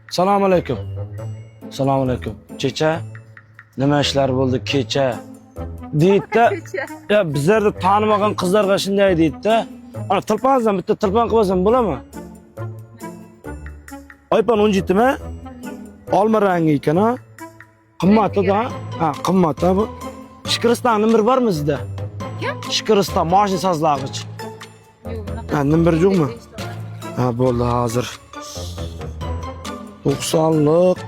Assalomu alaykum. Assalomu alaykum. Kecha nima ishlar bo'ldi kecha? Deydi-da. Ya bizlarda tanimagan qizlarga shunday deydi-da. Ana tilpanizdan bitta tilpan qilib olsam bo'ladimi? Oypan 17 mi? Olma rangi ekan ha. Qimmat-da. Ha, qimmat bu. Shikriston nimir bormi sizda? Kim? Shikriston mashina sozlag'ich. Ha, nimir yo'qmi? Ha, bo'ldi hozir. 90'lık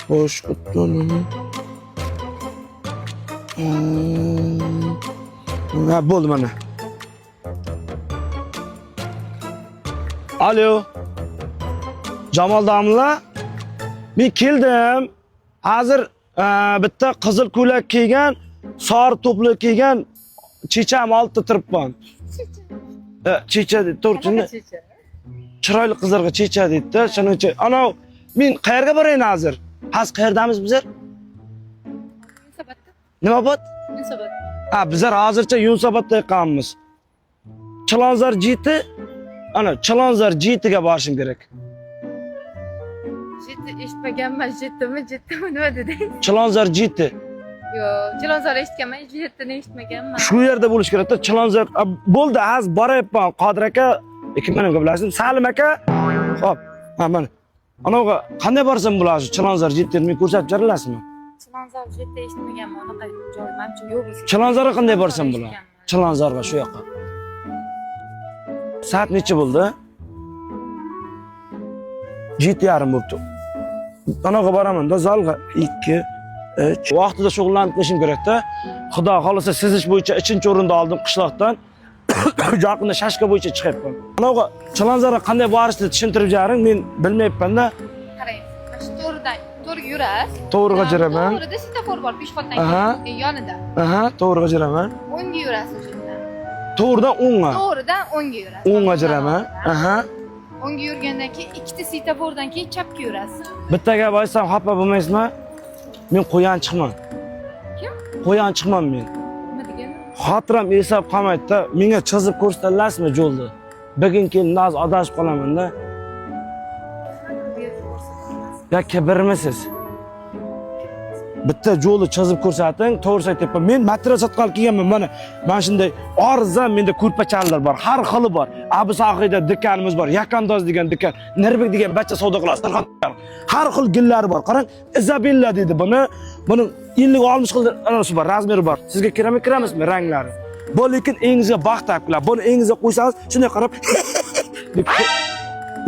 hoş kutluğunu. Ha, bo'ldi mana. Alo. Jamol domla. Men keldim. Hozir bitta qizil ko'ylak kiygan, sariq to'pli kiygan checham oltita turibman. Checha to'rtini. Chiroyli qizlarga checha deydi-da, shuning uchun. Ana men qayerga borayin hozir? Hozir qayerdamiz bizlar? Yunusobodda. Nima bo'p? Yunusobod. Ha, bizlar hozircha Yunusobodda ekanmiz. Chilonzor jiti, ana Chilonzor jitiga borishim kerak. Jeti eshitmaganman, jetimi nima deding? Chilonzor jiti. Yo'q, Chilonzor eshitganman, jetini eshitmaganman. Shu yerda bo'lish kerak-da, Chilonzor. Bo'ldi, hozir boryapman. Qodir aka, ikki men gaplashdim. Salim aka. Xo'p, ha mana. Anaga qanday borsam bo'ladi? Chilonzor jitini men ko'rsatib beralasizmi? Chilonzor jetni eshitmaganman, unaqa joy menimcha yo'q bo'lsa. Chilonzorga qanday borsam bo'ladi? Chilonzorga shu yoqqa. Soat necha bo'ldi? 7:30 bo'libdi. Anaga boraman-da, zalga 2 3 vaqtida shug'ullanib qilishim kerak-da. Xudo xolisa sizish bo'yicha 3-o'rinda oldim qishloqdan. Yaqinda Shashka bo'yicha chiqyapman. Anaga Chilonzorga qanday borishni tushuntirib bering, men bilmayapman-da. Qarang, mana shu to'g'riga yurasiz. To'g'riga jiraman. To'g'rida svetofor bor, peshxoddan keyin yonida. Aha, to'g'riga jiraman. O'ngga yurasiz o'shanda. To'g'ridan o'ngga. To'g'ridan o'ngga yurasiz. O'ngga jiraman. Aha. O'ngga yurgandan keyin ikkita svetofordan keyin chapga yurasiz. Bitta gap aytsam xafa bo'lmaysizmi? Men qo'yanchiqman. Kim? Qo'yanchiqman men. Nima degani? Xotiram eslab qolmaydi-da. Menga chizib ko'rsatalasizmi yo'lni? Bugun keyin naz adashib qolaman-da. Ya kibirmisiz? Bitta yo'lni chizib ko'rsating, to'g'ri aytyapman. Men material sotqal kelganman mana. Mana shunday arzon menda ko'rpachanlar bor, har xili bor. Abu Sahida do'konimiz bor, Yakandoz degan do'kon, Nirbek degan bachcha savdo qilasiz. Har xil gillari bor. Qarang, Izabella dedi buni. Buni 50-60 xil anasi bor, razmeri bor. Sizga keramizmi ranglari? Bu lekin engizga baxtaqlar. Buni engizga qo'ysangiz, shunday qarab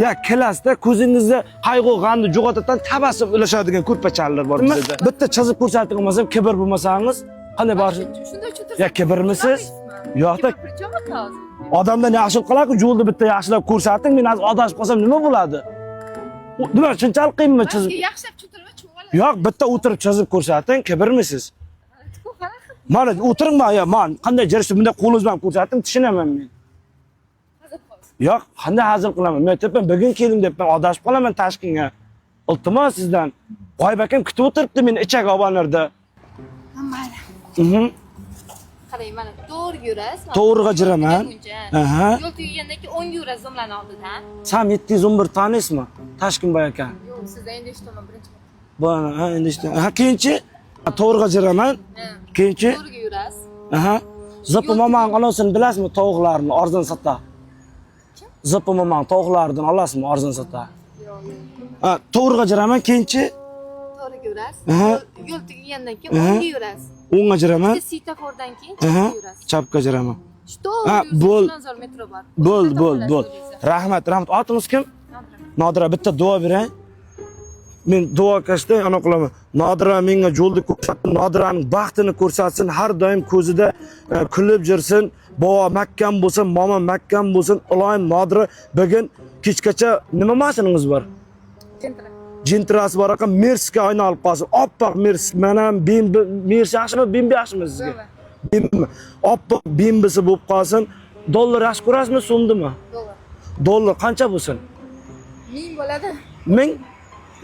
ya kelasda ko'zingizda qayg'u g'amni jo'g'atadigan tabassum ulashadigan ko'rpachanlar bor bizda. Bitta chizib ko'rsatib olmasam, kibr bo'lmasangiz, qanday borsiz? Shunda tushuntirib. Ya kibrmisiz? Yo'qda. Odamdan yaxshilik qiladi, yo'lda bitta yaxshilab ko'rsating, men hozir adashib qolsam nima bo'ladi? Nima shunchalik qiyinmi chizib? Yaxshilab tushuntirib cho'g'aladi. Yo'q, bitta o'tirib chizib ko'rsating, kibrmisiz? Mana o'tiringman, ya, men qanday jirishni bunday qo'lingiz bilan ko'rsating, tushunaman men. Yo'q, qanday hazil qilaman? Men aytibman, bugun keldim debman, adashib qolaman Tashkentga. Iltimos sizdan. G'oyib akam kutib o'tiribdi meni ichak olganlarda. Mayli. Qarang, mana to'g'riga yurasiz. To'g'riga jiraman. Aha. Yo'l tugagandan keyin o'ngga yurasiz zumlarni oldidan. Sam 711 taniysizmi? Tashkentboy aka. Yo'q, sizdan endi eshitaman birinchi marta. Bana, ha, endi eshitaman. Ha, keyinchi to'g'riga jiraman. Keyinchi? To'g'riga yurasiz. Aha. Zipi momang olasini bilasizmi? Tovuqlarni arzon sota. Zipi momang tovuqlardan olasizmi? Arzon sota. Yo'q. Ha, to'g'riga jiraman, keyinchi? To'g'riga yurasiz. Aha. Yo'l tugagandan keyin o'ngga yurasiz. O'ngga jiraman. Svetofordan keyin chapga yurasiz. Chapga jiraman. Ha, bo'l. Chilonzor metro bor. Bo'l. Rahmat. Otingiz kim? Nodira, bitta duo bering. Men duo qilishda ana qilaman. Nodira menga yo'lni ko'rsatdi, Nodiraning baxtini ko'rsatsin, har doim ko'zida kulib yursin. Bobo makkan bo'lsin, momo makkan bo'lsin. Iloyim Nodira bugun kechgacha nima mashinangiz bor? Jintrasi bor ekan, Merce'ga aylanib qolsin. Oppoq Merce, mana Merce yaxshimi, Bimbi yaxshimi sizga? Bimbi. Oppoq Bimbisi bo'lib qolsin. Dollar yaxshi ko'rasizmi, so'mdimi? Dollar qancha bo'lsin? 1000 bo'ladi. 1000?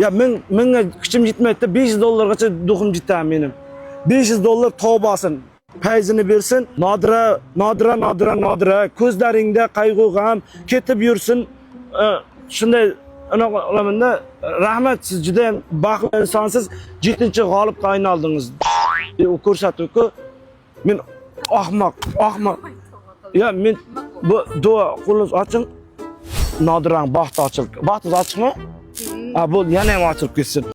Ya menga kuchim yetmaydi, $500gacha duxim yetadi menim. $500 tavbasin. Fayzini bersin. Nodira, ko'zlaringda qayg'u g'am ketib yursin. shunday anaqa qilamanda, rahmat, siz juda ham baxtli insonsiz, 7-g'olibga aylandingiz. U ko'rsatuvku men ahmoq. Ya men bu duo qo'lingiz oching. Nodirang baxti ochildi. Baxtingiz ochiqmi? Bu yana ham ochilib ketsin.